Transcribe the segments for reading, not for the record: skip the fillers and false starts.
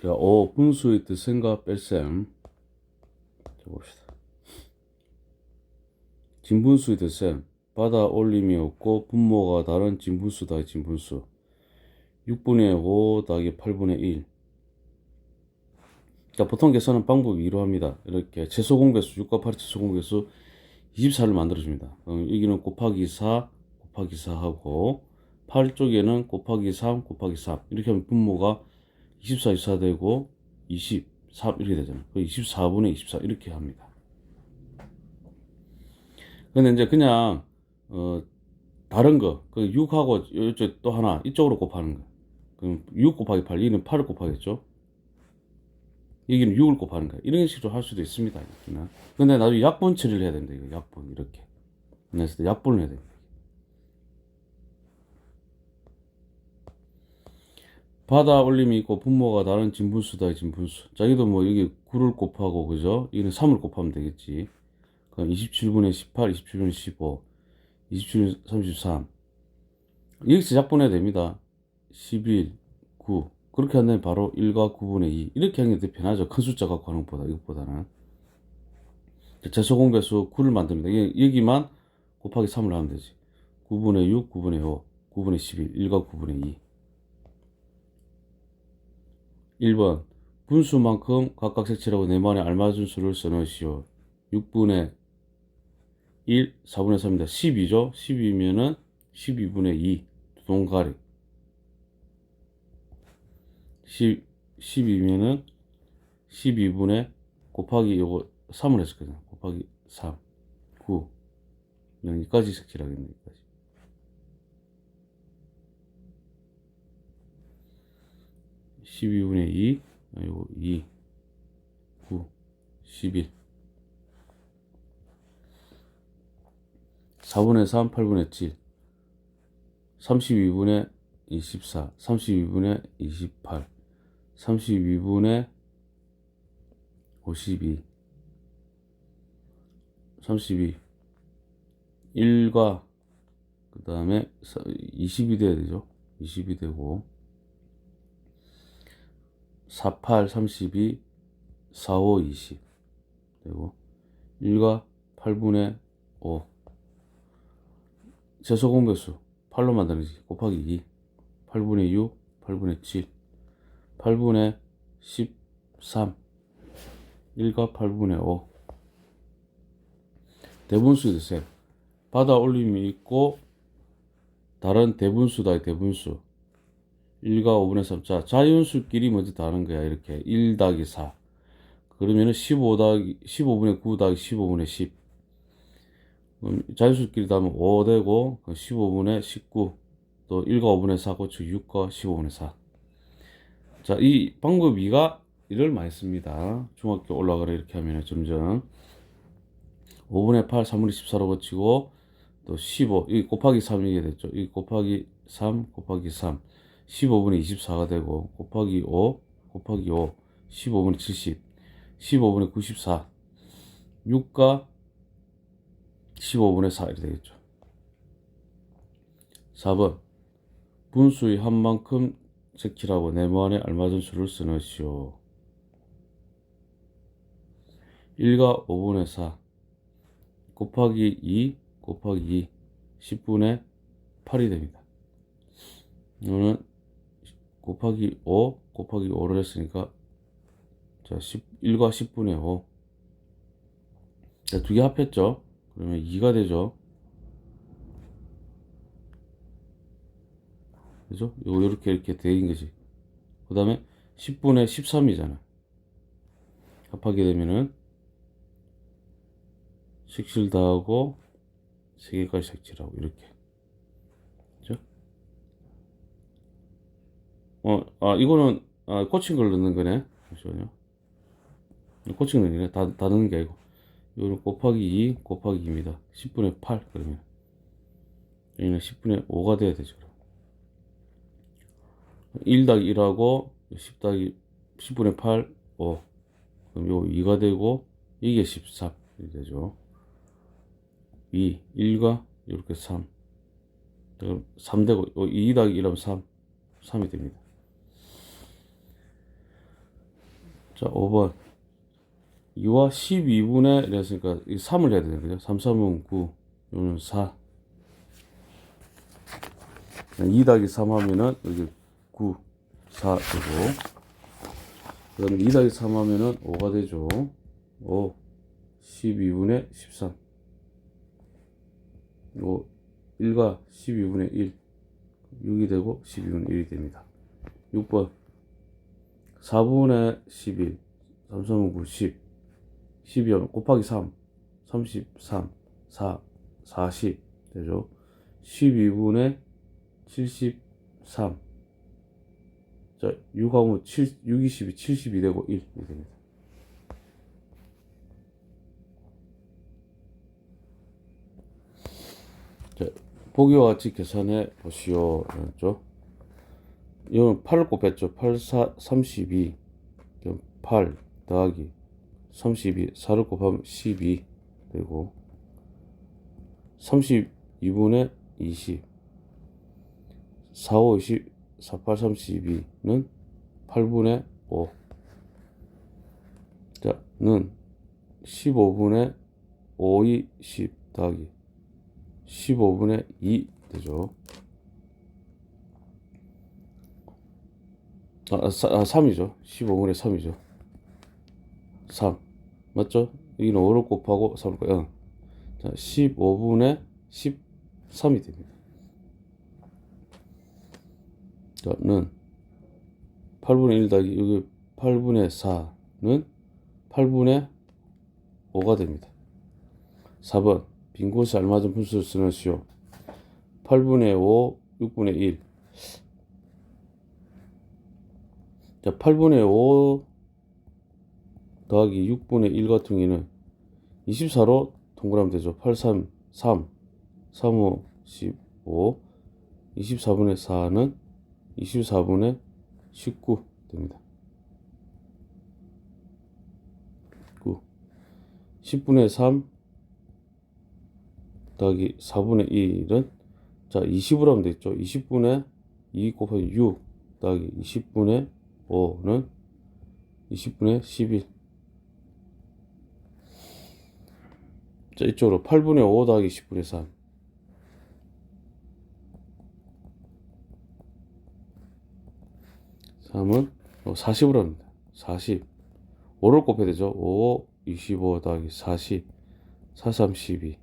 자, 분수의 뜻은가 뺄셈. 자, 봅시다. 진분수의 뜻은 받아 올림이 없고 분모가 다른 진분수다. 진분수 6분의 5 더하기 8분의 1. 자, 보통 계산은 방법이 이러합니다. 이렇게 최소공배수 6과 8의 최소공배수 24를 만들어줍니다. 여기는 곱하기 4 곱하기 4하고 8 쪽에는 곱하기 3 곱하기 3 이렇게 하면 분모가 24, 24 되고 23 이렇게 되잖아요. 24분의 24 이렇게 합니다. 근데 이제 그냥 다른 거, 그 6하고 이쪽 또 하나 이쪽으로 곱하는 거. 그럼 6 곱하기 8, 이는 8을 곱하겠죠. 여기는 6을 곱하는 거야. 이런 식으로 할 수도 있습니다. 근데 나중에 약분 처리를 해야 된다. 이거 약분 이렇게. 그래서 약분을 해야 됩니다. 받아 올림이 있고 분모가 다른 진분수다. 진분수. 자, 여기도 뭐 여기 9를 곱하고 그죠? 여기는 3을 곱하면 되겠지. 그럼 27분의 18, 27분의 15, 27, 33. 여기서 약분해야 됩니다. 11, 9. 그렇게 한다면 바로 1과 9분의 2. 이렇게 하는 게 더 편하죠. 큰 숫자 갖고 하는 것보다, 이것보다는. 최소공배수 9를 만듭니다. 여기만 곱하기 3을 하면 되지. 9분의 6, 9분의 5, 9분의 11, 1과 9분의 2. 1번. 분수만큼 각각 색칠하고 네모안에 알맞은 수를 써넣으시오. 6분의 1, 4분의 3입니다. 12죠? 12면은 12분의 2. 두 동가리. 12면은 12분의 곱하기 요거 3을 했었거든요. 곱하기 3, 9. 여기까지 색칠하겠네, 여기까지. 12분의 2, 요거 2, 9, 11. 4분의 3, 8분의 7. 32분의 24, 32분의 28, 32분의 52, 32, 1과 그 다음에 20이 돼야 되죠. 20이 되고 48, 32, 45, 20 되고 1과 8분의 5 최소공배수 8로 만드는지 곱하기 2 8분의 6, 8분의 7 8분의 13 1과 8분의 5 대분수의 셈 받아 올림이 있고 다른 대분수다. 대분수 1과 5분의 3. 자, 자연수끼리 먼저 다른 거야. 이렇게 1 더하기 4 그러면은 15 더하기 15분의 9 더하기 15분의 10. 그럼 자연수끼리 더하면 5 되고 15분의 19 또 1과 5분의 4 고치고 6과 15분의 4. 자, 이 방법 2가 이를 많이 씁니다. 중학교 올라가라 이렇게 하면 점점 5분의 8, 3분의 14로 고치고 또 15, 이 곱하기 3이게 됐죠. 이 곱하기 3, 곱하기 3, 15분의 24가 되고 곱하기 5, 곱하기 5, 15분의 70, 15분의 94, 6과 15분의 4 이렇게 되겠죠. 4번 분수의 한 만큼 색칠하고 네모안에 알맞은 수를 써넣으시오. 1과 5분의 4 곱하기 2 곱하기 2 10분의 8이 됩니다. 이거는 곱하기 5 곱하기 5를 했으니까 자 1과 10분의 5 자, 두 개 합했죠. 그러면 2가 되죠. 그죠? 요렇게 이렇게 되는 거지. 그 다음에 10분의 13이잖아. 합하게 되면은 색칠 다 하고 3개까지 색칠하고 이렇게. 그죠? 이거는 꽂힌 걸 넣는 거네. 잠시만요. 꽂힌 거 넣는 게 다 넣는 게 아니고 이거는 곱하기 2 곱하기 2입니다. 10분의 8 그러면 여기는 10분의 5가 돼야 되죠. 1 더하기 1하고 10 더하기 10분의 8 5 그럼 요 2가 되고 이게 13 이렇게 되죠. 2 1과 이렇게 3 그럼 3 되고 2 더하기 1하면 3 3이 됩니다. 자, 5번. 2와 12분의 이랬으니까 3을 해야 되는 거죠. 3, 3은 9, 이거는 4. 2 더하기 3 하면은 여기 9, 4 되고, 그 다음에 2 더하기 3 하면은 5가 되죠. 5, 12분의 13. 5, 1과 12분의 1. 6이 되고 12분의 1이 됩니다. 6번. 4분의 11. 3, 3은 9, 10. 12원 곱하기 3. 33, 4, 40 되죠. 12분의 73. 자, 6하면 6, 20이 72 되고 1이 됩니다. 자, 보기와 같이 계산해 보시오. 죠 이건 8을 곱했죠. 8, 4, 32. 8 더하기 32. 4를 곱하면 12 되고, 32분의 20. 4, 5, 20. 4, 8, 32는 8분의 5. 자, 는 15분의 5, 2, 10 더하기 15분의 2 되죠. 3이죠. 15분의 3이죠. 3. 맞죠? 여기는 5를 곱하고 3을 곱하고, 자, 15분의 13이 됩니다. 자, 는 8분의 1 더하기 여기 8분의 4는 8분의 5가 됩니다. 4번. 빈 곳에 알맞은 분수를 쓰시오. 8분의 5, 6분의 1. 자, 8분의 5 더하기 6분의 1 같은 경우는 24로 동그라면 되죠. 8, 3, 3, 3, 5, 15. 24분의 4는 24분의 19 됩니다. 9. 10분의 3 더하기 4분의 1은, 자, 20으로 하면 되겠죠. 20분의 2 곱하기 6 더하기 20분의 5는 20분의 11. 자, 이쪽으로 8분의 5 더하기 10분의 3. 3은 40으로 합니다. 40. 5를 곱해야 되죠. 5, 25 더하기 40. 4, 3, 12는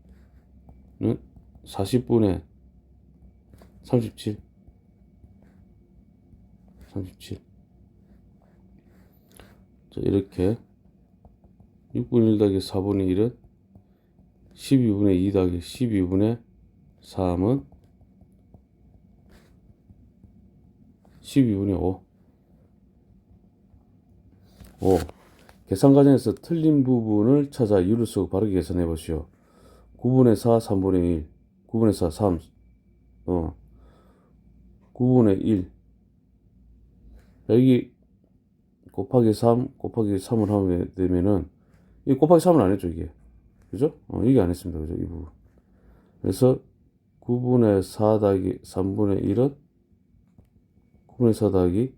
40분의 37. 37. 자, 이렇게 6분의 1 더하기 4분의 1은 12분의 2 더하기 12분의 3은 12분의 5. 5. 계산 과정에서 틀린 부분을 찾아 이유를 쓰고 바르게 계산해 보시오. 9분의 4, 3분의 1. 9분의 4, 3. 9분의 1. 여기 곱하기 3, 곱하기 3을 하게 되면은, 이 곱하기 3을 안 했죠, 이게. 그죠? 이게 안 했습니다. 그죠? 이 부분. 그래서 9분의 4 더하기 3분의 1은 9분의 4 더하기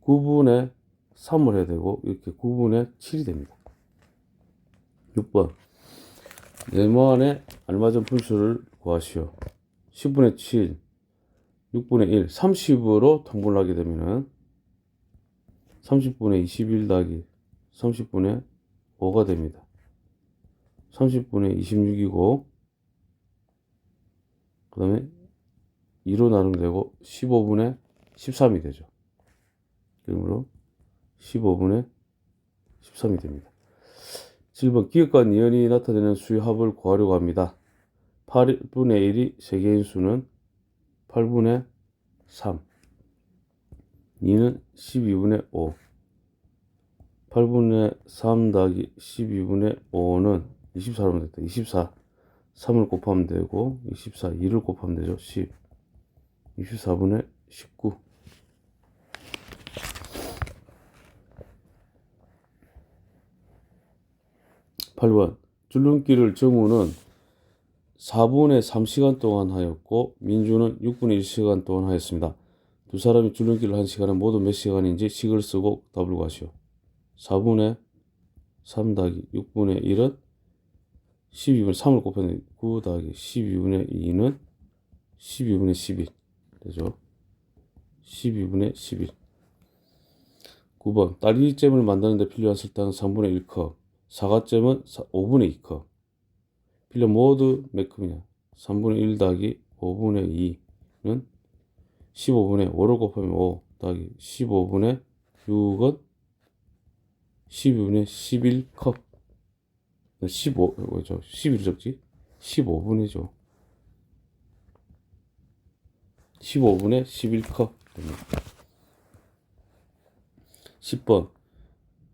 9분의 3을 해야 되고, 이렇게 9분의 7이 됩니다. 6번. 네모안에 알맞은 분수를 구하시오. 10분의 7, 6분의 1, 30으로 통분하게 되면은 30분의 21 더하기 30분의 5가 됩니다. 30분의 26이고, 그 다음에 2로 나누면 되고 15분의 13이 되죠. 그러므로 15분의 13이 됩니다. 7번. 기억과 니은이 나타내는 수의 합을 구하려고 합니다. 8분의 1이 세개인 수는 8분의 3. 2는 12분의 5. 8분의 3 더하기 12분의 5는 24로 하면 됐다. 24. 3을 곱하면 되고, 24, 2를 곱하면 되죠. 10. 24분의 19. 8번. 줄넘기를 정우는 4분의 3시간 동안 하였고, 민주는 6분의 1시간 동안 하였습니다. 두 사람이 줄넘기를 한 시간은 모두 몇 시간인지 식을 쓰고 답을 구하시오. 4분의 3 더하기 6분의 1은 12분의 3을 곱하면 9 더하기 12분의 2는 12분의 11 되죠. 12분의 11. 9번 딸기잼을 만드는 데 필요한 설탕은 3분의 1컵, 사과잼은 5분의 2컵. 필요한 모두 몇 컵이냐? 3분의 1 더하기 5분의 2는 15분의 5를 곱하면 5 더하기 15분의 6은 12분의 11컵. 15, 뭐죠? 11이 적지? 15분이죠. 15분의 11컵 됩니다. 10번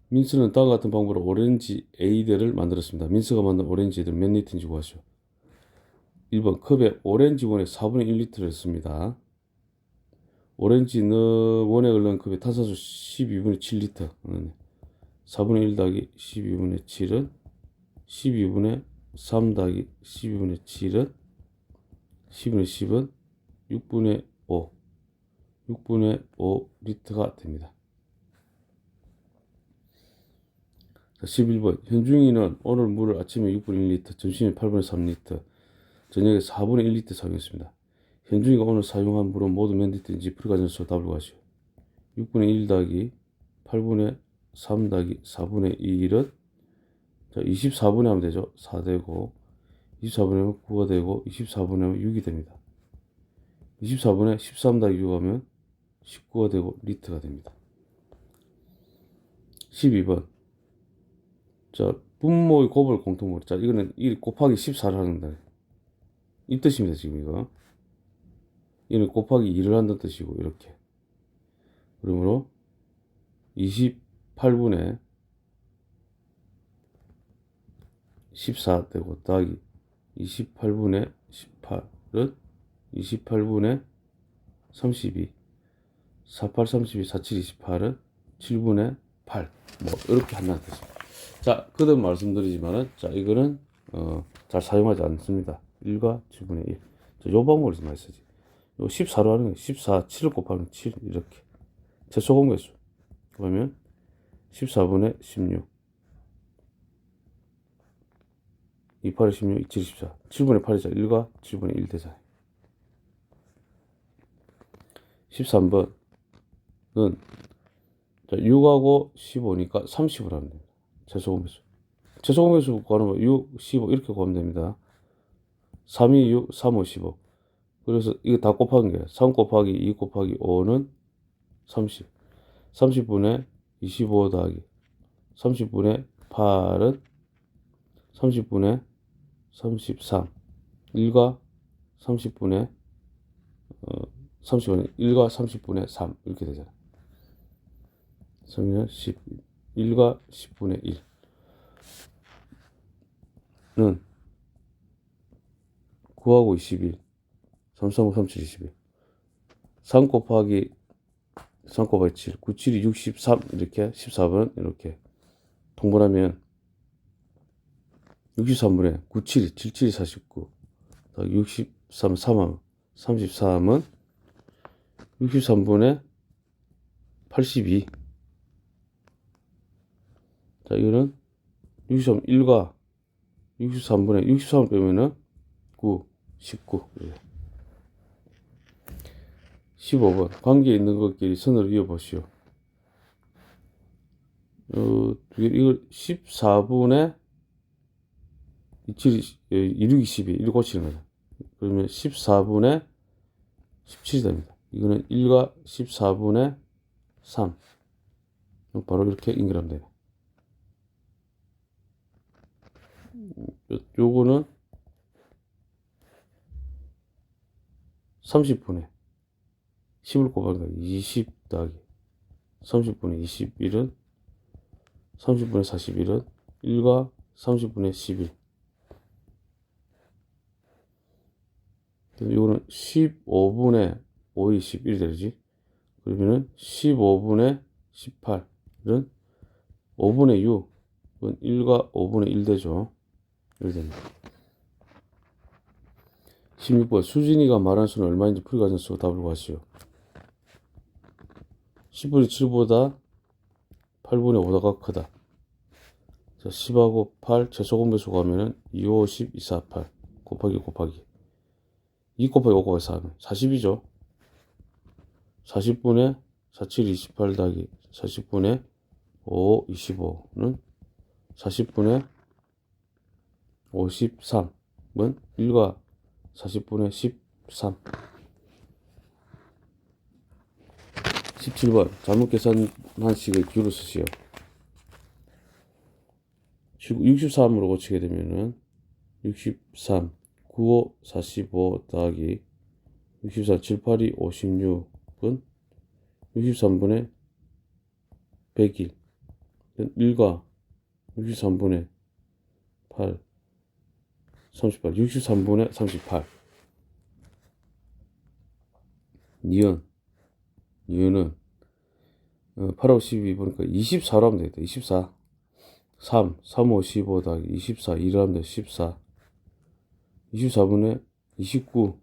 민스는 다음과 같은 방법으로 오렌지 에이드를 만들었습니다. 민스가 만든 오렌지 에이드는 몇 리터인지 구하시오. 1번 컵에 오렌지원에 4분의 1리터를 했습니다. 오렌지 원에 흐르는 컵에 탄산수 12분의 7리터. 4분의 1 더하기 12분의 7은 12분의 3 더하기 12분의 7은 10분의 10은 6분의 5. 6분의 5리터가 됩니다. 11번 현중이는 오늘 물을 아침에 6분의 1리터, 점심에 8분의 3리터, 저녁에 4분의 1리터 사용했습니다. 현중이가 오늘 사용한 물은 모두 몇 리터인지 불가전수 답을 구하시오. 6분의 1 더하기 8분의 3 더하기 4분의 1은 24분의 하면 되죠. 4 되고 24분의 하면 9가 되고 24분의 하면 6이 됩니다. 24분의 13 더하기 6 하면 19가 되고 리터가 됩니다. 12번 자 분모의 곱을 공통으로 자 이거는 1 곱하기 14를 하는다 이 뜻입니다. 지금 이거 이는 곱하기 2를 한다는 뜻이고 이렇게 그러므로 28분의 14 되고 더하기 28분의 18은 28분의 32 48, 32, 47, 28은 7분의 8 뭐 이렇게 한다는 뜻입니다. 자 그다음 말씀드리지만은 자 이거는 잘 사용하지 않습니다. 1과 7분의 1 자, 요 방법으로 많이 쓰지. 요 14로 하는 거 14, 7을 곱하면 7 이렇게 최소 공개수 그러면 14분의 16 28에 16, 27, 14 7분의 8이자 1과 7분의 1 되잖아요. 13번은 자, 6하고 15니까 30을 하면 됩니다. 최소 공개수. 최소 공개수 구하는 거 6, 15 이렇게 구하면 됩니다. 3, 2, 6, 3, 5, 15. 그래서 이거 다 곱하는 거예요. 3 곱하기 2 곱하기 5는 30. 30분의 25 더하기 30분의 8은 30분의 33. 1과 30분의 30분의 1과 30분의 3 이렇게 되잖아. 3은 10, 1과 10분의 1는 9하고 21, 3, 3, 5, 3, 7, 21. 3 곱하기 3 곱하기 7, 9, 7이 63 이렇게 14번 이렇게 통분하면 63분의 9, 7이 7, 7이 49 63, 3하면 33은 63분의 82. 자, 이거는 63, 1과 63분의 63을 빼면은 9, 19. 15번. 관계에 있는 것끼리 선을 이어보시오. 이걸 14분의 27, 16, 22. 이렇게 고치는 거죠. 그러면 14분의 17이 됩니다. 이거는 1과 14분의 3. 바로 이렇게 연결하면 돼요. 요거는 30분의 10을 곱하니까 20 더하기 30분의 21은 30분의 41은 1과 30분의 11. 이거는 15분의 5이 11이 되지. 그러면은 15분의 18은 5분의 6은 1과 5분의 1 되죠. 이렇게 됩니다. 16번 수진이가 말한 수는 얼마인지 풀이과정 쓰고 답을 구하시오. 10분의 7보다 8분의 5가 크다. 자, 10하고 8 최소 공배수 구하면은 2, 5, 10, 2, 4, 8 곱하기 2 곱하기 5 곱하기 4 하면 40이죠. 40분의 47, 28 더하기 40분의 5, 25는 40분의 53은 1과 40분의 13. 17번 잘못 계산한 식의 기울을 쓰시오. 63으로 고치게 되면은 63, 95, 45 더하기 63, 7, 8, 2, 56은 63분의 101은 1과 63분의 8, 38, 63분의 38. 니은은 8하고 12 보니까 24로 하면 되겠다. 24. 3, 5, 15 더하기 24, 2를 하면 돼. 14. 24분의 29.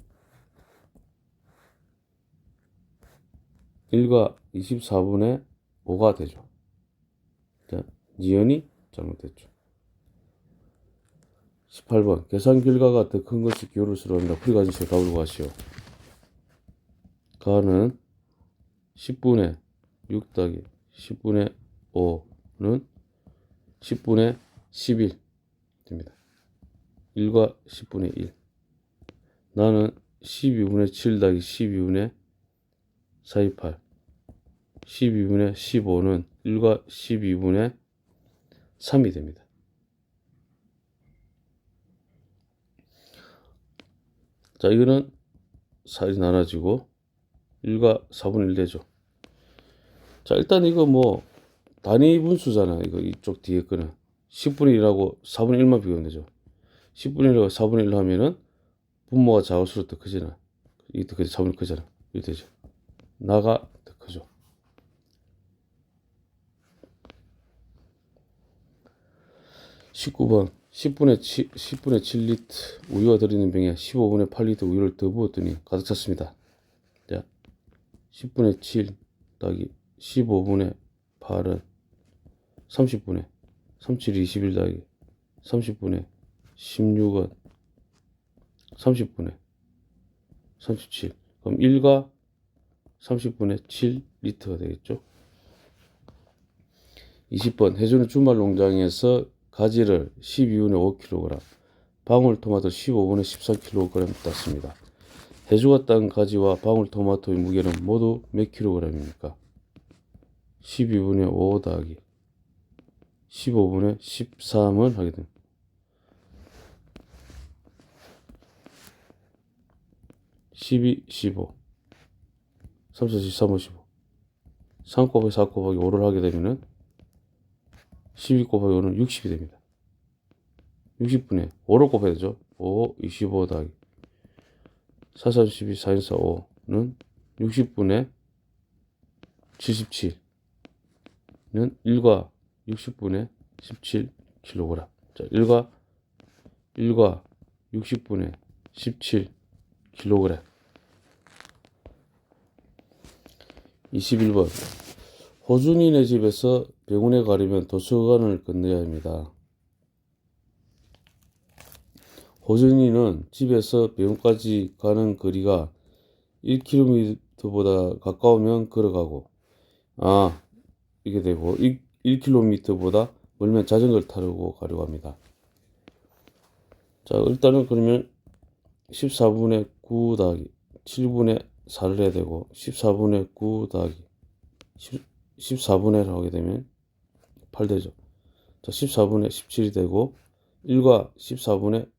1과 24분의 5가 되죠. 자, 니은이 잘못됐죠. 18번 계산 결과가 더 큰 것이 기호를 수로합니다. 풀이가지시에 답을 구하시오. 가는 10분의 6 더하기 10분의 5는 10분의 11 됩니다. 1과 10분의 1. 나는 12분의 7 더하기 12분의 428. 12분의 15는 1과 12분의 3이 됩니다. 자, 이거는 4이 나눠지고 1과 4분의 1 되죠. 자, 일단 이거 뭐 단위 분수잖아. 이거 이쪽 뒤에 거는 10분의 1하고 4분의 1만 비교하면 되죠. 10분의 1하고 4분의 1 하면은 분모가 작을수록 더 크잖아. 이게 더 크지. 4분의 1 크잖아. 이렇게 되죠. 나가 더 크죠. 19번 10분의 7리터 우유가 들어있는 병에 15분의 8리터 우유를 더 부었더니 가득 찼습니다. 자, 10분의 7 더하기 15분의 8은 30분의 37, 21 더하기 30분의 16은 30분의 37. 그럼 1과 30분의 7리터가 되겠죠. 20번 해주는 주말 농장에서 가지를 12분의 5kg, 방울토마토 15분의 14kg 땄습니다. 해주가 딴 가지와 방울토마토의 무게는 모두 몇 kg입니까? 12분의 5 더하기 15분의 13을 하게 됩니다. 12, 15 3, 4, 13, 15 3 곱하기 4 곱하기 5를 하게 되면은 12 곱하기 5는 60이 됩니다. 60분의 5를 곱해야 되죠. 5, 25 더하기 4, 3, 12, 4, 1, 4, 5는 60분의 77는 1과 60분의 17kg. 자, 1과 60분의 17kg. 21번 호준이네 집에서 병원에 가려면 도서관을 건너야 합니다. 호준이는 집에서 병원까지 가는 거리가 1km보다 가까우면 걸어가고 이게 되고 1km보다 멀면 자전거를 타고 가려고 합니다. 자, 일단은 그러면 14분의 9 더하기 7분의 4를 해야 되고 14분의 9 더하기 14분의 1을 하게 되면 8 되죠. 자, 14분의 17이 되고 1과 14분의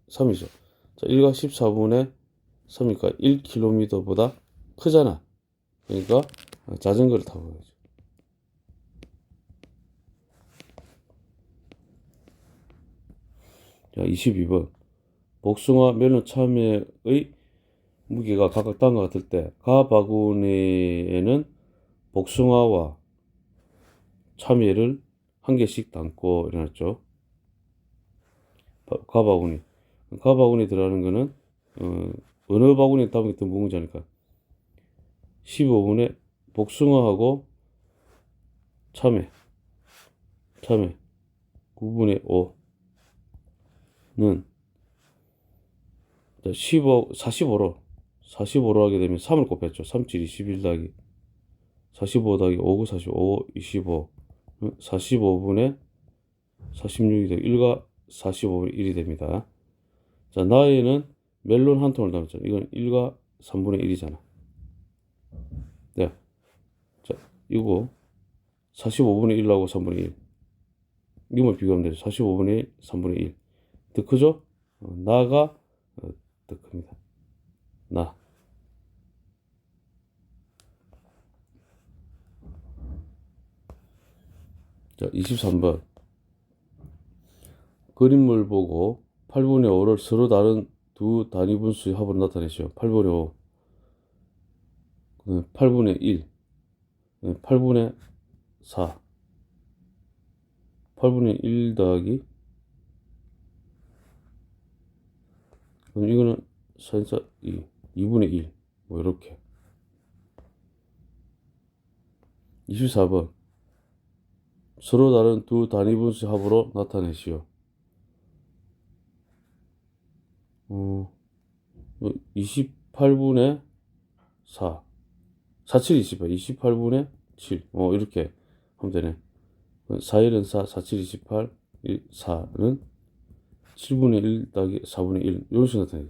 3이죠. 자, 1과 14분의 3이니까 1km보다 크잖아. 그러니까 자전거를 타고 가야죠. 자, 22번 복숭아, 멜론, 참외의 무게가 각각 다른 것 같을 때 가 바구니에는 복숭아와 참외를 한 개씩 담고 일어났죠. 가바구니 들어가는 거는 어느 바구니에 담은 게 더 무거운지 아니까 15분의 복숭아하고 참외 참에 9분의 5는 45로 하게 되면 3을 곱했죠. 3, 7, 21 더하기 45 더하기 5, 9, 45, 25 45분의 46이 되고 1과 45분의 1이 됩니다. 자, 나에는 멜론 한 통을 담았잖아. 이건 1과 3분의 1이잖아. 네. 자, 이거 45분의 1하고 3분의 1. 이거만 비교하면 되죠. 45분의 1, 3분의 1. 더 크죠? 나가 더 큽니다. 나. 자, 23번. 그림을 보고 8분의 5를 서로 다른 두 단위 분수의 합으로 나타내시오. 8분의 5. 8분의 1. 8분의 4. 8분의 1 더하기. 그럼 이거는 4, 2. 2분의 1. 뭐, 이렇게. 24번. 서로 다른 두 단위 분수의 합으로 나타내시오. 28분의 4. 4, 7, 28. 28분의 7. 이렇게 하면 되네. 4, 1은 4, 4, 7, 28, 4는 7분의 1 더하기 4분의 1. 이런 식으로 나타내요.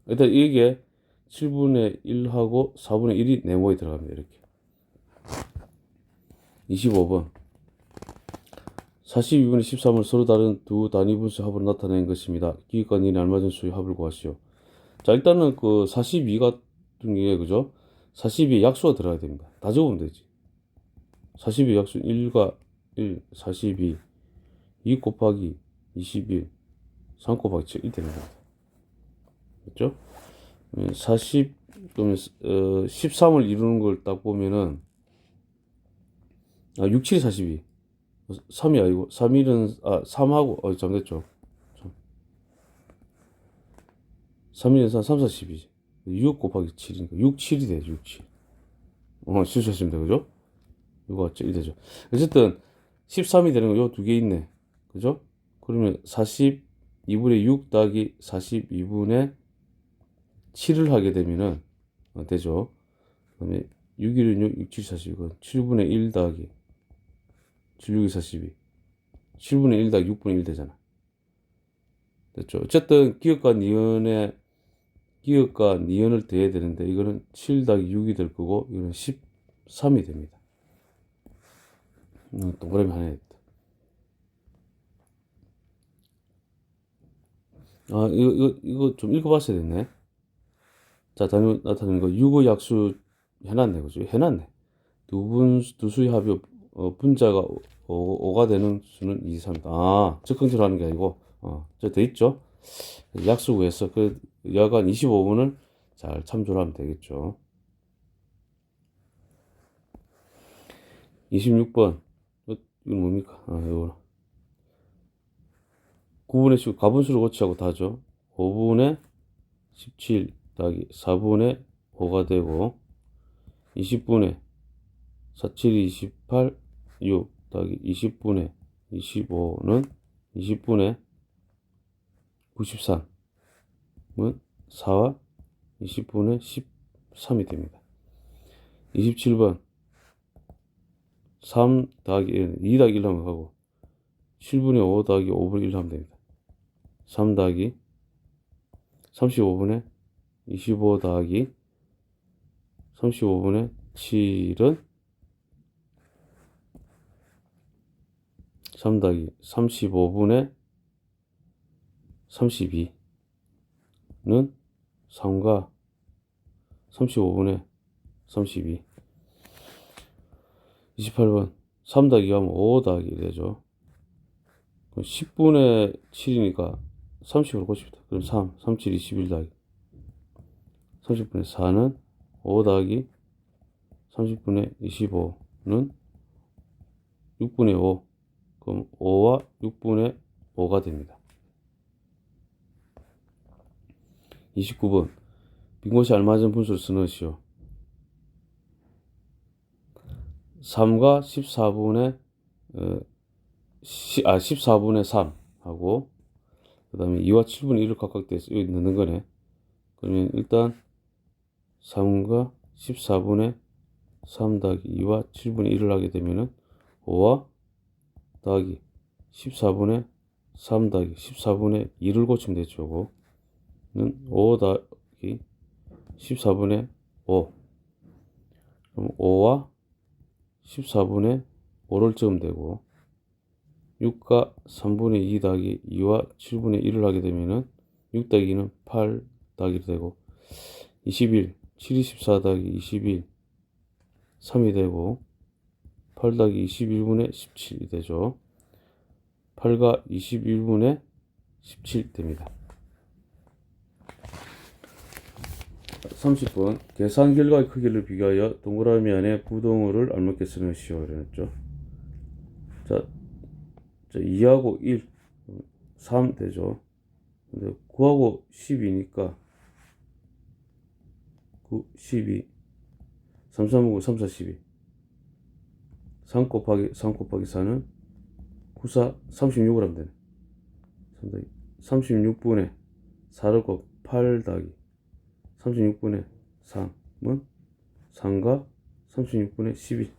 일단 이게 7분의 1하고 4분의 1이 네모에 들어갑니다. 이렇게. 25번. 42분의 13을 서로 다른 두 단위 분수의 합으로 나타낸 것입니다. 기억과 니은에 알맞은 수의 합을 구하시오. 자, 일단은 그 42 같은 게, 그죠? 42에 약수가 들어가야 됩니다. 다 적으면 되지. 42 약수 1과 1, 42, 2 곱하기 21, 3 곱하기 7, 이 되는 겁니다. 그렇죠? 그러면 13을 이루는 걸 딱 보면은 6, 7이 42. 3이 아니고 3, 1은 3하고 잘못됐죠. 3, 1은 3, 4, 12. 6 곱하기 7이니까 6, 7이 되죠. 6, 7. 실수했습니다. 그죠? 이거 7이 되죠. 어쨌든 13이 되는 거 요 두 개 있네. 그죠? 그러면 42분의 6 더하기 42분의 7을 하게 되면은 되죠. 그다음에 6, 1은 6, 6, 7, 42. 7분의 1 더하기 7, 6, 42. 7분의 1 더하기 6분의 1 되잖아. 됐죠? 어쨌든 기억과 니은을 더해야 되는데 이거는 7 더하기 6이 될 거고 이거는 13이 됩니다. 동그라미 하나 했다. 이거 좀 읽어봤어야 됐네. 자, 다음에 나타나는 거 6의 약수 해놨네. 그죠? 해놨네. 두 수의 합이 분자가 5가 되는 수는 2, 3이다. 적응적으로 하는 게 아니고 저 돼 있죠? 약수 구해서 그 여간 25분을 잘 참조를 하면 되겠죠. 26번. 이건 뭡니까? 이거 9분의 10 가분수를 고치하고 다죠. 5분의 17 더하기 4분의 5가 되고 20분의 4, 7, 28, 6 더하기 20분의 25는 20분의 93은 4와 20분의 13이 됩니다. 27번 3 더하기 1, 2 더하기 1 하면 가고 7분의 5 더하기 5분의 1 하면 됩니다. 3 더하기 35분의 25 더하기 35분의 7은 3 더하기 35분의 32는 3과 35분의 32. 28번 3 더하기 하면 5 더하기 되죠. 그럼 10분의 7이니까 30으로 고칩니다. 그럼 3, 7, 21 더하기 30분의 4는 5 더하기 30분의 25는 6분의 5. 그럼 5와 6분의 5가 됩니다. 29번 빈 곳이 알맞은 분수를 써넣으시오. 3과 14분의 14분의 3 하고, 그 다음에 2와 7분의 1을 각각 여기 넣는 거네. 그러면 일단 3과 14분의 3 더하기 2와 7분의 1을 하게 되면은 5와 더하기 14분의 3 더하기 14분의 2를 고치면 되죠. 요거는 5 더하기 14분의 5. 그럼 5와 14분의 5를 적으면 되고, 6과 3분의 2 더하기 2와 7분의 1을 하게 되면은 6 더하기 2는 8 더하기 되고, 21, 7이 14 더하기 21, 3이 되고, 8 더하기 21분의 17이 되죠. 8과 21분의 17 됩니다. 30번 계산 결과의 크기를 비교하여 동그라미 안에 부동호를 알맞게 쓰시오. 이랬죠. 자, 2하고 1, 3 되죠. 근데 9하고 10이니까 9, 12, 3, 3, 5, 3, 4, 12. 3 곱하기 4는 9, 4, 36을 하면 되네. 36분의 4를 곱 8 더하기 36분의 3은 3과 36분의 12.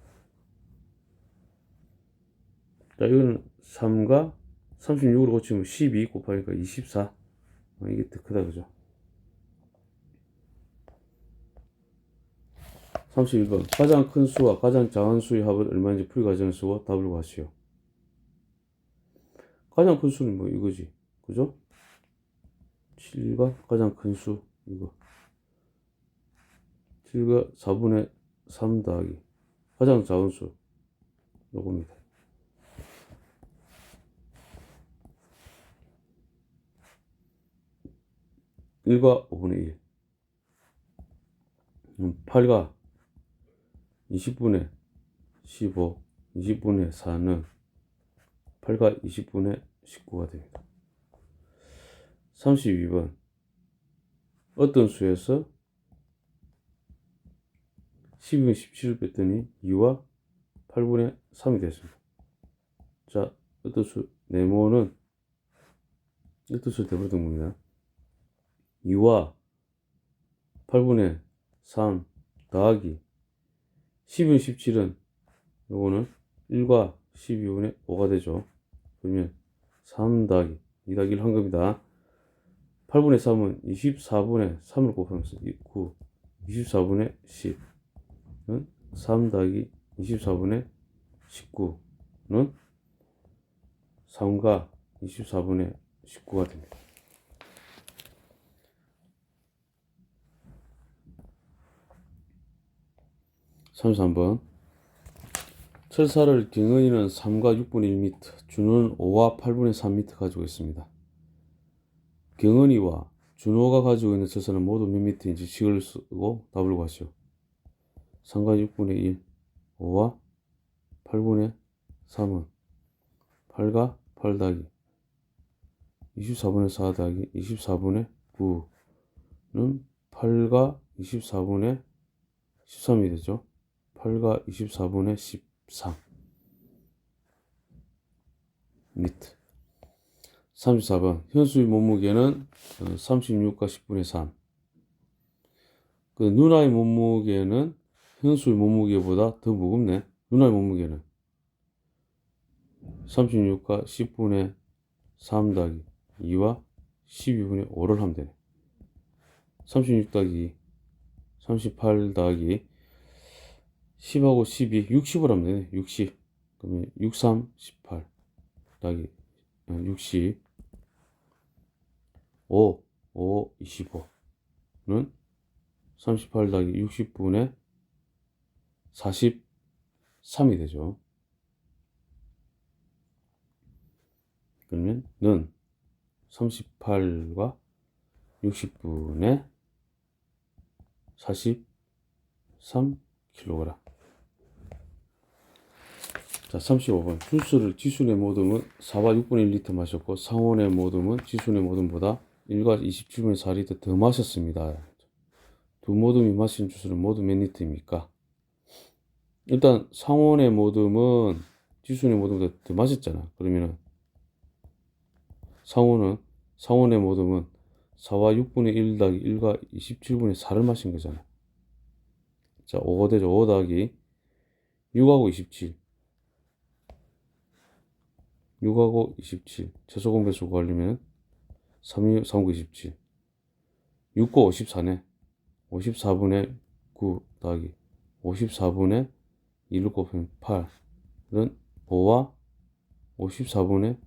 자, 이거는 3과 36으로 고치면 12 곱하니까 24. 이게 더 크다, 그죠? 31번. 가장 큰 수와 가장 작은 수의 합은 얼마인지 풀이 과정을 쓰고 답을 구하시오. 가장 큰 수는 뭐 이거지. 그죠? 7과 가장 큰 수, 이거. 7과 4분의 3 더하기 가장 작은 수, 요겁니다. 1과 5분의 1. 8과 20분의 15, 20분의 4는 8과 20분의 19가 됩니다. 32번. 어떤 수에서 12분의 17을 뺐더니 2와 8분의 3이 됐습니다. 자, 어떤 수, 네모는 어떤 수 대괄호 등분입니다. 2와 8분의 3 더하기 12분의 17은 요거는 1과 12분의 5가 되죠. 그러면 3 더하기 2 더하기 1 한 겁니다. 8분의 3은 24분의 3을 곱하면서 9, 24분의 10은 3 더하기 24분의 19는 3과 24분의 19가 됩니다. 33번. 철사를 경은이는 3과 6분의 1m, 준호는 5와 8분의 3m 가지고 있습니다. 경은이와 준호가 가지고 있는 철사는 모두 몇 m인지 식을 쓰고 답을 구하시오. 3과 6분의 1, 5와 8분의 3은 8과 8 더하기 24분의 4 더하기 24분의 9는 8과 24분의 13이 되죠. 8과 24분의 13 미터. 34번. 현수의 몸무게는 36과 10분의 3. 그 누나의 몸무게는 현수의 몸무게보다 더 무겁네. 누나의 몸무게는 36과 10분의 3 더하기 2와 12분의 5를 하면 되네. 36 더하기 2, 38 더하기 10하고 12, 60을 하면 되네. 60. 그러면 6, 3, 18 더하기 60, 5, 5, 25는 38 더하기 60분의 43이 되죠. 그러면 는 38과 60분의 43kg. 자, 35번. 주스를 지순의 모듬은 4와 6분의 1리터 마셨고 상온의 모듬은 지순의 모듬보다 1과 27분의 4리터 더 마셨습니다. 두 모듬이 마신 주스는 모두 몇 리터입니까? 일단 상온의 모듬은 지순의 모듬보다 더 마셨잖아. 그러면은 상온의 모듬은 4와 6분의 1 더하기 1과 27분의 4를 마신 거잖아. 자, 5가 되죠. 5 더하기 6하고 27. 6하고 27. 최소 공배수 구하려면 3, 9, 27. 6고 54네. 54분의 9 더하기 54분의 1을 곱하면 8은 5와 54분의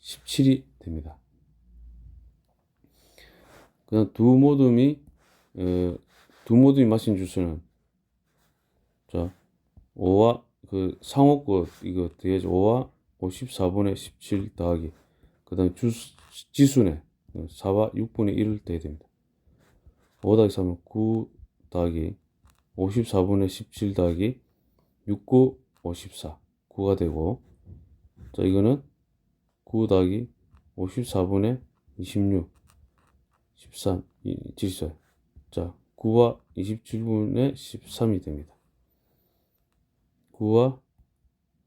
17이 됩니다. 그다음 두 모듬이 마신 주스는 자 5와 그 상호 거 이거 더해서 5와 54분의 17 더하기 그다음 지수네 4와 6분의 1을 더해야 됩니다. 5 더하기 3은 9 더하기 54분의 17 더하기 6, 9, 54 9가 되고 자 이거는 9 더하기 54분의 26 13 질서 자 9와 27분의 13이 됩니다. 9와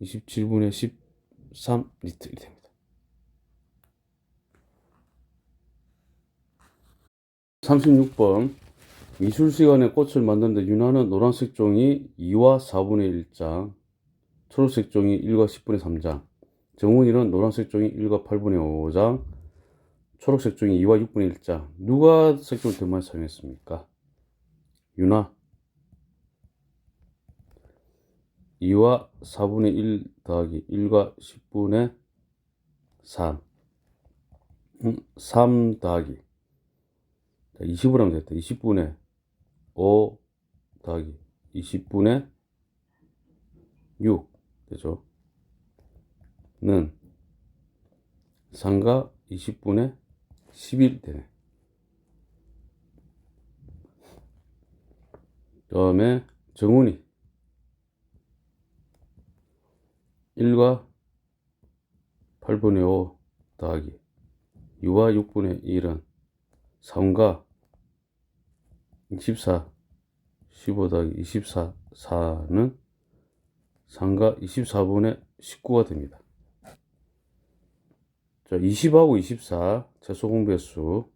27분의 13 리틀이 됩니다. 36번 미술 시간에 꽃을 만드는데 윤하는 노란색 종이 2와 4분의 1장, 초록색 종이 1과 10분의 3장, 정훈이는 노란색 종이 1과 8분의 5장, 초록색 종이 2와 6분의 1장. 누가 색종을 더 많이 사용했습니까? 윤하 2와 4분의 1 더하기 1과 10분의 3 3 더하기 20으로 하면 되겠다. 20분의 5 더하기 20분의 6 되죠. 는 3과 20분의 11 되네. 그 다음에 정훈이 1과 8분의 5 더하기 2와 6분의 1은 3과 24 15 더하기 24 4는 3과 24분의 19가 됩니다. 자, 20하고 24 최소 공배수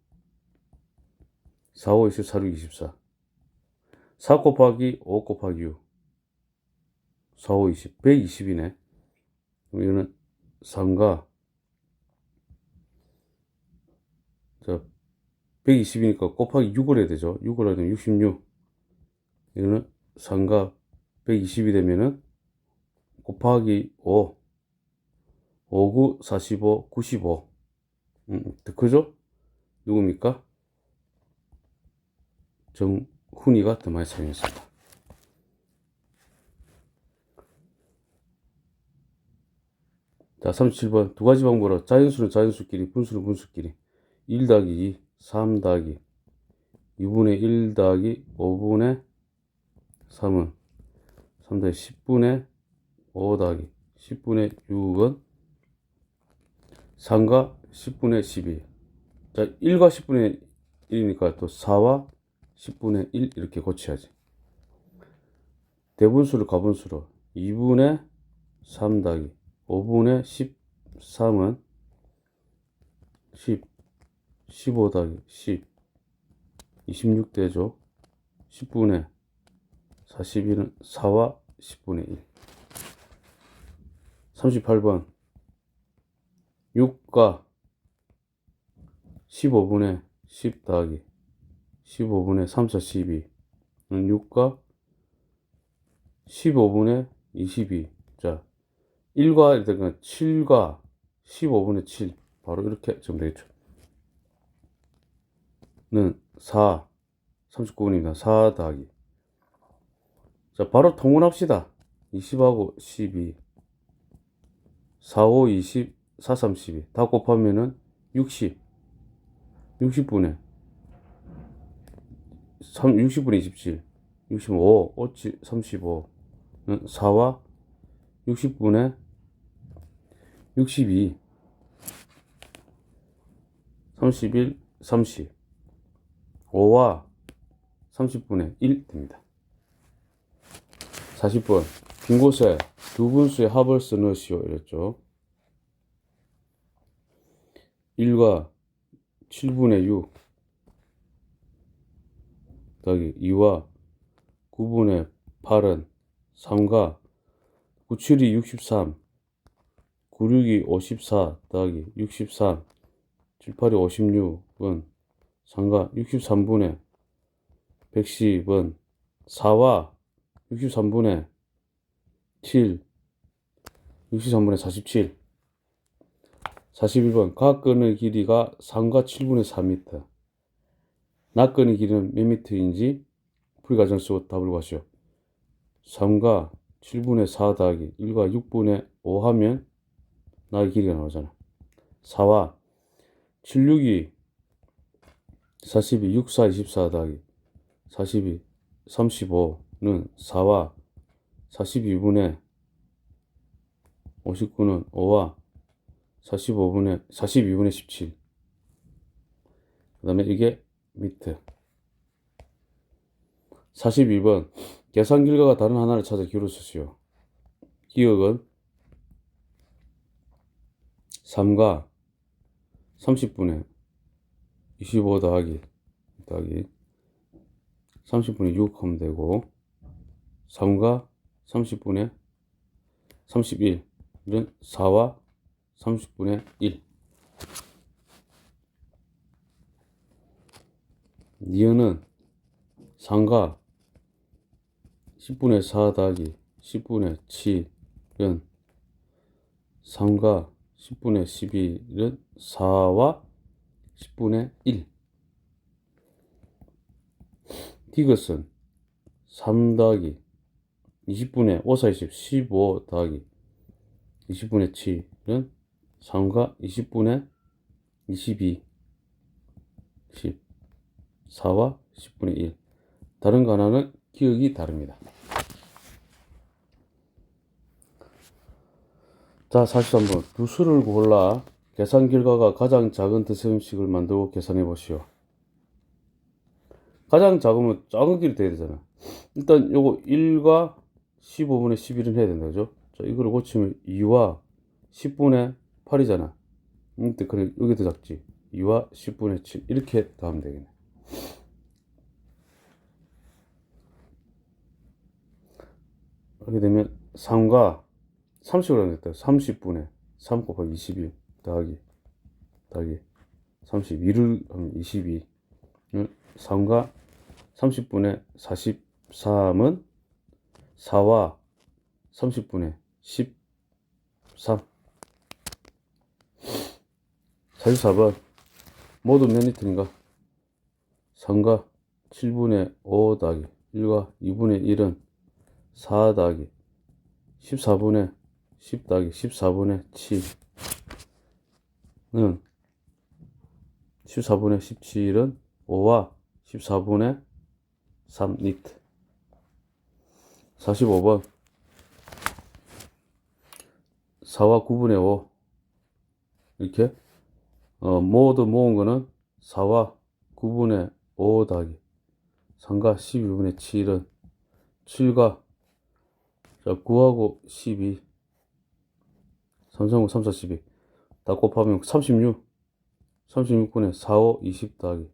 4, 5, 24, 6, 24 4 곱하기 5 곱하기 6 4, 5, 20 120이네. 그럼 이거는 3과 자 120이니까 곱하기 6을 해야 되죠. 6을 하면 66 이거는 3과 120이 되면은 곱하기 5 5, 9, 45, 95 더 크죠? 누굽니까? 정훈이가 더 많이 사용했습니다. 자, 37번 두 가지 방법으로 자연수는 자연수끼리 분수는 분수끼리 1 더하기 2 3 더하기 2분의 1 더하기 5분의 3은 3 더하기 10분의 5 더하기 10분의 6은 3과 10분의 12 자 1과 10분의 1이니까 또 4와 10분의 1 이렇게 고쳐야지. 대분수를 가분수로 2분의 3 더하기 5분의 13은 10 15 더하기 10 26 되죠. 10분의 41은 4와 10분의 1 38번 6과 15분의 10 더하기 15분의 3, 4, 12는 6과 15분의 22 자 1과 일단 7과 15분의 7 바로 이렇게 적으면 되겠죠. 는 4 39분입니다. 4 더하기 자 바로 통분합시다. 20하고 12 4, 5, 20 4, 32 다 곱하면은 60 60분의 60분의 27 65 5, 7, 35는 4와 60분의 62 31 30 5와 30분의 1 됩니다. 40번 빈 곳에 두 분수의 합을 써 넣으시오 이랬죠. 1과 7분의 6 더하기 2와 9분의 8은 3과 9, 7이 63 9, 6이 54 더하기 63 7, 8이 56은 3과 63분의 110은 4와 63분의 7 63분의 47 41번 각근의 길이가 3과 7분의 4m 낙근의 길이는 몇 미터인지 풀이과정 쓰고 답을 구하시오. 3과 7분의 4 더하기 1과 6분의 5 하면 나의 길이가 나오잖아. 4와 7, 6이 42, 6, 4, 24 더하기 42, 35는 4와 42분의 59는 5와 42분의 17. 그 다음에 이게 미터. 42번 계산 결과가 다른 하나를 찾아 기울여 쓰시오. 기억은 3과 30분의 25 더하기 30분의 6 하면 되고 3과 30분의 31은 4와 30분의 1. 니은은 3과 10분의 4 더하기 10분의 7은 3과 10분의 11은 4와 10분의 1. 디귿은 3 더하기 20분의 5, 4, 20, 15 더하기 20분의 7은 3과 20분의 22, 10, 4와 10분의 1. 다른 거 하나는 기억이 다릅니다. 자, 43번. 두 수를 골라 계산 결과가 가장 작은 덧셈식을 만들고 계산해 보시오. 가장 작으면 작은 길이 돼야 되잖아. 일단 요거 1과 15분의 11은 해야 된다, 그죠? 자, 이거를 고치면 2와 10분의 8이잖아. 그래, 여기 더 작지. 2와 10분의 7. 이렇게 하면 되겠네. 이렇게 되면 3과 30으로 하겠다. 30분의 3 곱하기 21 더하기 32를 하면 22. 3과 30분의 43은 4와 30분의 13. 44번 모두 몇 리터인가? 3과 7분의 5 더하기 1과 2분의 1은 4 더하기 14분의 10 더하기 14분의 7은 14분의 17은 5와 14분의 3 리터. 45번 4와 9분의 5 이렇게 모두 모은 거는 4와 9분의 5 더하기 3과 12분의 7은 7과 9하고 12 3, 3, 5, 3, 4, 12 다 곱하면 36 36분의 4, 5, 20 더하기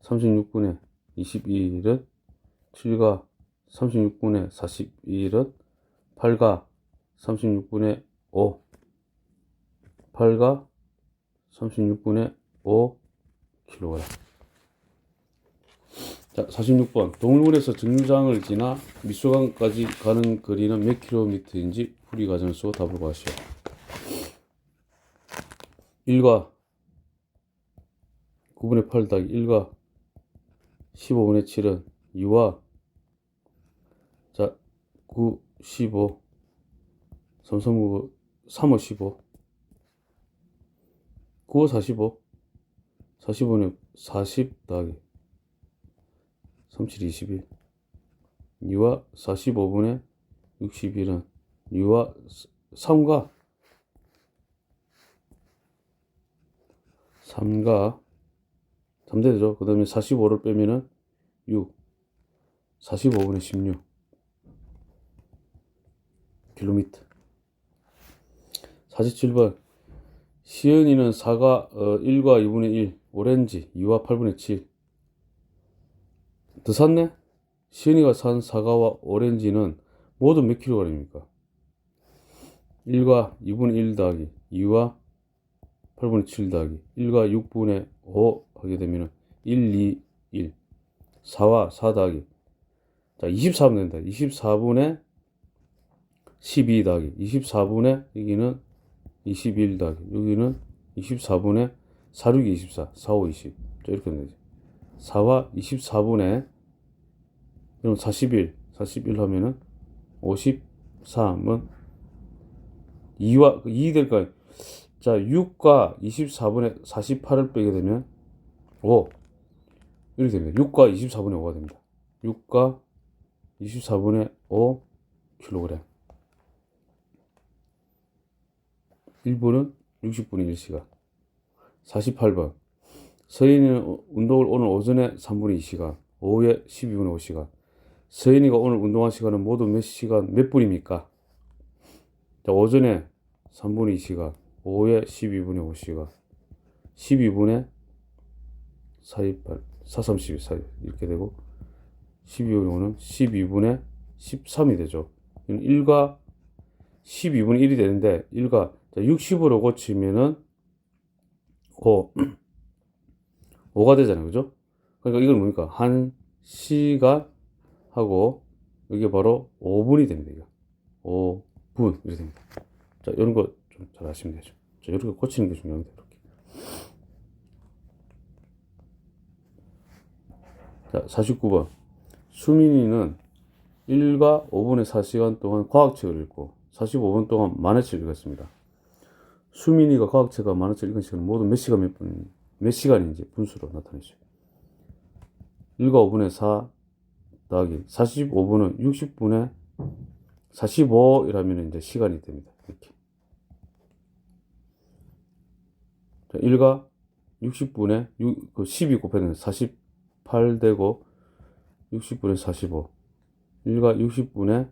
36분의 21은 7과 36분의 41은 8과 36분의 5 8과 36분의 5kg. 자, 46번 동물원에서 정류장을 지나 미술관까지 가는 거리는 몇 킬로미터인지 풀이 과정을 쓰고 답을 구하시오. 1과 9분의 8 더하기 1과 15분의 7은 2와 자 9, 15 3, 3, 9, 3, 5, 15 9, 5, 45 45는 40 더하기 37, 21 2와 45분의 61은 2와 3과 3대죠. 그 다음에 45를 빼면은 6 45분의 16 킬로미터. 47번. 시은이는 4가 1과 2분의 1, 오렌지 2와 8분의 7. 더 샀네? 시은이가 산 사과와 오렌지는 모두 몇 킬로그램입니까? 1과 2분의 1 더하기 2와 8분의 7 더하기 1과 6분의 5 하게 되면 1, 2, 1. 4와 4 더하기. 자, 24분 된다. 24분의 12 더하기. 24분의 여기는 21 더하기. 여기는 24분의 4, 6, 24. 4, 5, 20. 자, 이렇게 되지. 4와 24분의 그럼 41. 41 하면은 53은 2와 2 될까요? 자, 6과 24분의 48을 빼게 되면 5. 이렇게 됩니다. 6과 24분의 5가 됩니다. 6과 24분의 5 킬로그램. 1분은 60분의 1시간. 48번. 서인이는 운동을 오늘 오전에 3분의 2시간, 오후에 12분의 5시간. 서인이가 오늘 운동한 시간은 모두 몇 시간, 몇 분입니까? 자, 오전에 3분의 2시간, 오후에 12분의 5시간. 12분의 428, 432, 4, 이렇게 되고, 12분의 5는 12분의 13이 되죠. 1과 12분의 1이 되는데, 1과 60으로 고치면은 5, 5가 되잖아요. 그죠? 그러니까 이건 뭡니까? 1시간 하고, 이게 바로 5분이 됩니다. 이거. 5분. 이렇게 됩니다. 자, 이런 거 좀 잘 아시면 되죠. 자, 이렇게 고치는 게 중요합니다. 이렇게. 자, 49번. 수민이는 1과 5분의 4시간 동안 과학책을 읽고 45분 동안 만화책을 읽었습니다. 수민이가 과학책과 만화책을 읽은 시간은 모두 몇 시간 몇 시간인지 분수로 나타내죠. 1과 5분의 4 더하기 45분은 60분의 45이라면 이제 시간이 됩니다. 이렇게. 자, 1과 60분의 12 곱하면 48 되고 60분의 45. 1과 60분의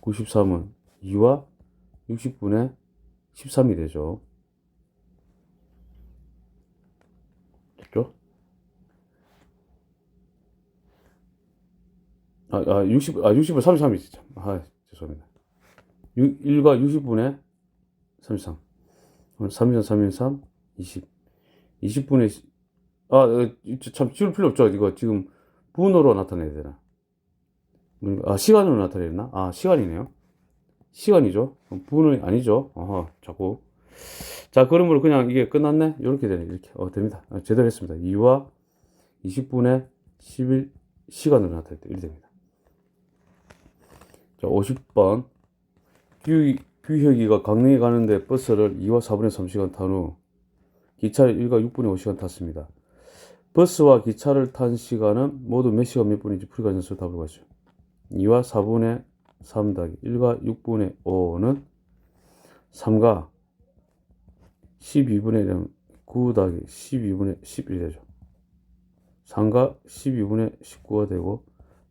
93은 2와 60분의 13이 되죠. 됐죠? 60분 33이지. 죄송합니다. 1과 60분의 33. 3이선 3인 3, 20. 20분의, 참, 지울 필요 없죠. 이거 지금 분으로 나타내야 되나? 시간으로 나타내야 되나? 시간이네요. 시간이죠. 분이 아니죠. 자꾸. 자, 그러므로 그냥 이게 끝났네? 이렇게 되네. 이렇게. 됩니다. 제대로 했습니다. 2와 20분의 11 시간으로 나타낼 때 이렇게 됩니다. 자, 50번. 규혁이가 강릉에 가는데 버스를 2와 4분의 3시간 탄 후 기차를 1과 6분의 5시간 탔습니다. 버스와 기차를 탄 시간은 모두 몇 시간 몇 분인지 풀이 과정에서 답을 구하시오. 2와 4분의 3 더하기 1과 6분의 5는 3과 12분의 1은 9 더하기 12분의 11 되죠. 3과 12분의 19가 되고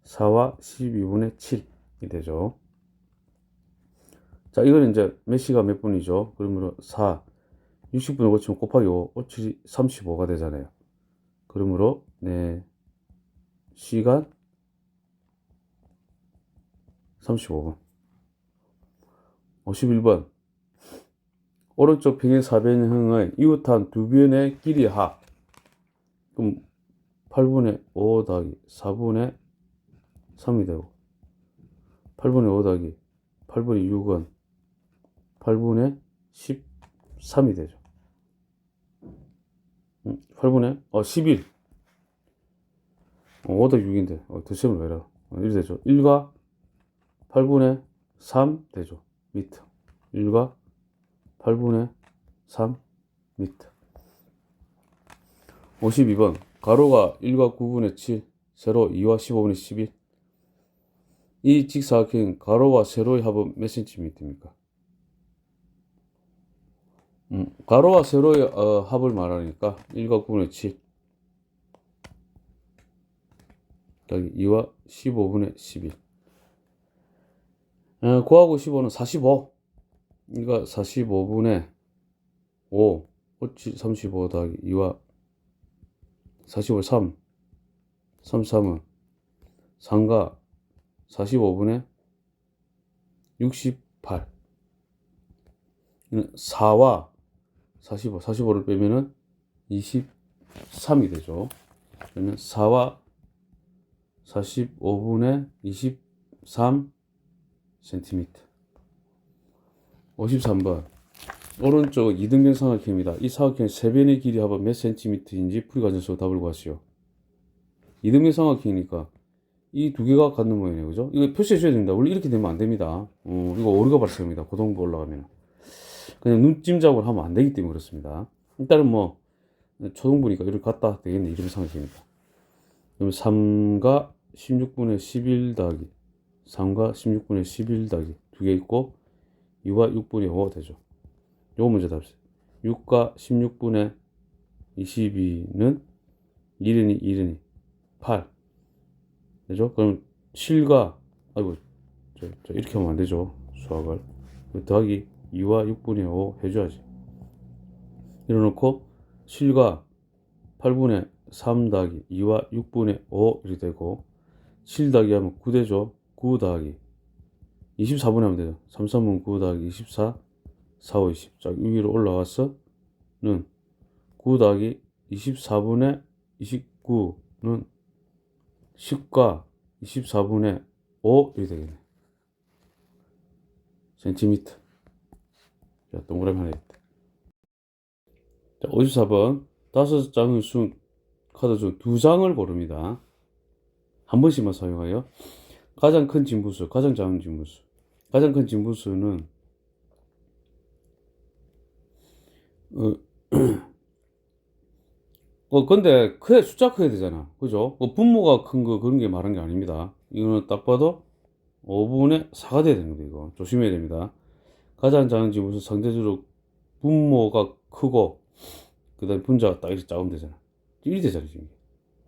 4와 12분의 7이 되죠. 자, 이거는 이제 몇 시간 몇 분이죠. 그러므로 4, 60분을 고치면 곱하기 5, 5, 7이 35가 되잖아요. 그러므로 네 시간 35분. 51번. 오른쪽 평행사변형의 이웃한 두 변의 길이 합. 그럼 8분의 5 더하기 4분의 3이 되고 8분의 5 더하기 8분의 6은 8분의 13이 되죠. 8분의 11. 5 더하기 6인데 대시험을 왜 이래? 이렇게 되죠. 1과 8분의 3 되죠. 미터. 1과 8분의 3 미터. 52번. 가로가 1과 9분의 7, 세로 2와 15분의 11. 이 직사각형 가로와 세로의 합은 몇 cm입니까? 가로와 세로의 합을 말하니까 1과 9분의 7 더하기 2와 15분의 11. 9하고 15는 45. 그러니까 45분의 5, 35 더하기 2와 45, 3, 33은 3과 45분의 68. 4와 45, 45를 빼면은 23이 되죠. 그러면 4와 45분의 23cm. 53번. 오른쪽 이등변 삼각형입니다. 이 삼각형의 세 변의 길이 합은 몇 cm인지 풀이과정에서 답을 구하시오. 이등변 삼각형이니까 이 두 개가 같는 모양이에요. 그죠? 이거 표시해 줘야 됩니다. 원래 이렇게 되면 안 됩니다. 이거 오류가 발생합니다. 고등부 올라가면. 그냥 눈찜작으로 하면 안 되기 때문에 그렇습니다. 일단은 뭐, 초등부니까 이렇게 갖다 되겠네. 이등변 삼각형이니까. 그러면 3과 16분의 11 더하기 3과 16분의 11 더하기 두 개 있고 2와 6분의 5 되죠. 요거 문제 답세. 6과 16분의 22는 1이니 1이니 8 되죠? 그럼 7과 아이고 저 이렇게 하면 안 되죠. 수학을 더하기 2와 6분의 5 해줘야지. 이래놓고 7과 8분의 3 더하기 2와 6분의 5 이렇게 되고 7 더하기 하면 9 되죠. 9 더하기 24분의 하면 되죠. 3, 3은 9 더하기 24 4, 5, 20. 자, 위로 올라와서는 9 더하기 24분의 29는 10과 24분의 5 이렇게 되겠네. 센티미터. 자, 동그라미 하나 있다. 자, 54번. 5장의 카드 중 2장을 고릅니다. 한 번씩만 사용하여 가장 큰 진부수, 가장 작은 진부수. 가장 큰 진부수는 근데 숫자 커야 되잖아. 그죠? 분모가 큰 거 그런 게 말한 게 아닙니다. 이거는 딱 봐도 5분의 4가 돼야 되는 거예요. 이거 조심해야 됩니다. 가장 작은 지분수 상대적으로 분모가 크고 그 다음에 분자가 딱 이렇게 작으면 되잖아. 1이 되잖아 지금.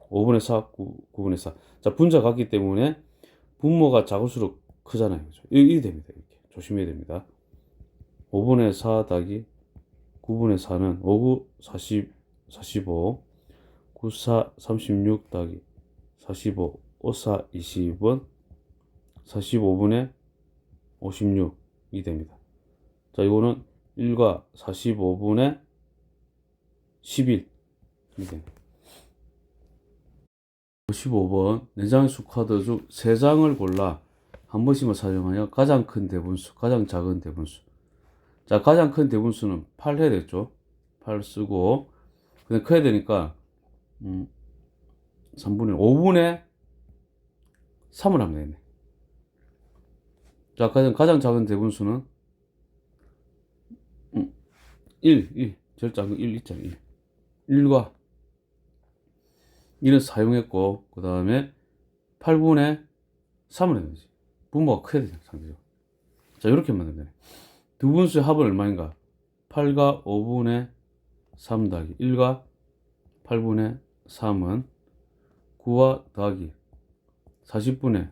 5분의 4, 9분의 4. 자, 분자 같기 때문에 분모가 작을수록 크잖아요. 그죠? 1이 됩니다. 이렇게 조심해야 됩니다. 5분의 4 더하기 9분의 4는 5, 9, 40, 45 9, 4, 36 더하기 45 5, 4, 20은 45분의 56이 됩니다. 자, 이거는 1과 45분의 11. 55번. 4장의 수카드 중 3장을 골라 한 번씩만 사용하여 가장 큰 대분수, 가장 작은 대분수. 자, 가장 큰 대분수는 8 해야 되겠죠? 8 쓰고, 근데 커야 되니까, 3분의 5분의 3을 하면 되겠네. 자, 가장 작은 대분수는 1. 제일 작은 1 있잖아, 1. 1과 1은 사용했고, 그 다음에 8분의 3을 해야 되지. 분모가 커야 되잖아, 상대적으로. 자, 이렇게 만들면 되네. 두 분수의 합은 얼마인가? 8과 5분의 3 더하기 1과 8분의 3은 9와 더하기 40분의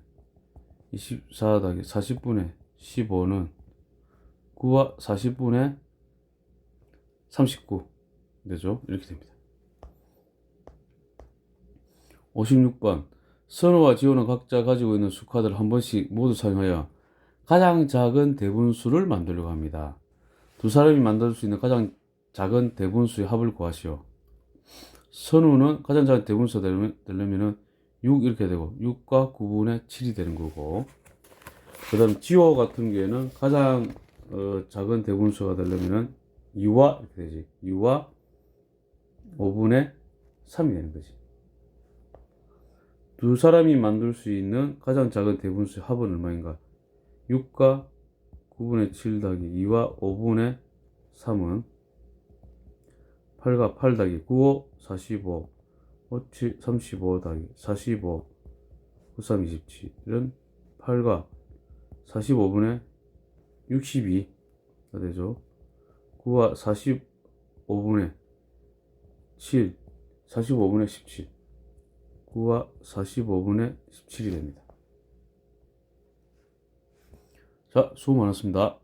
24 더하기 40분의 15는 9와 40분의 39 되죠? 이렇게 됩니다. 56번. 선우와 지호는 각자 가지고 있는 수카드를 한 번씩 모두 사용하여 가장 작은 대분수를 만들려고 합니다. 두 사람이 만들 수 있는 가장 작은 대분수의 합을 구하시오. 선우는 가장 작은 대분수가 되려면은 6 이렇게 되고 6과 9분의 7이 되는 거고, 그 다음 지호 같은 경우에는 가장 작은 대분수가 되려면은 2와 이렇게 되지. 2와 5분의 3이 되는 거지. 두 사람이 만들 수 있는 가장 작은 대분수의 합은 얼마인가? 6과 9분의 7 더하기 2와 5분의 3은 8과 8 더하기 9, 5, 45, 5, 7, 35 더하기 45, 9, 3, 27은 8과 45분의 62가 되죠. 9와 45분의 7, 45분의 17, 9와 45분의 17이 됩니다. 자, 수고 많았습니다.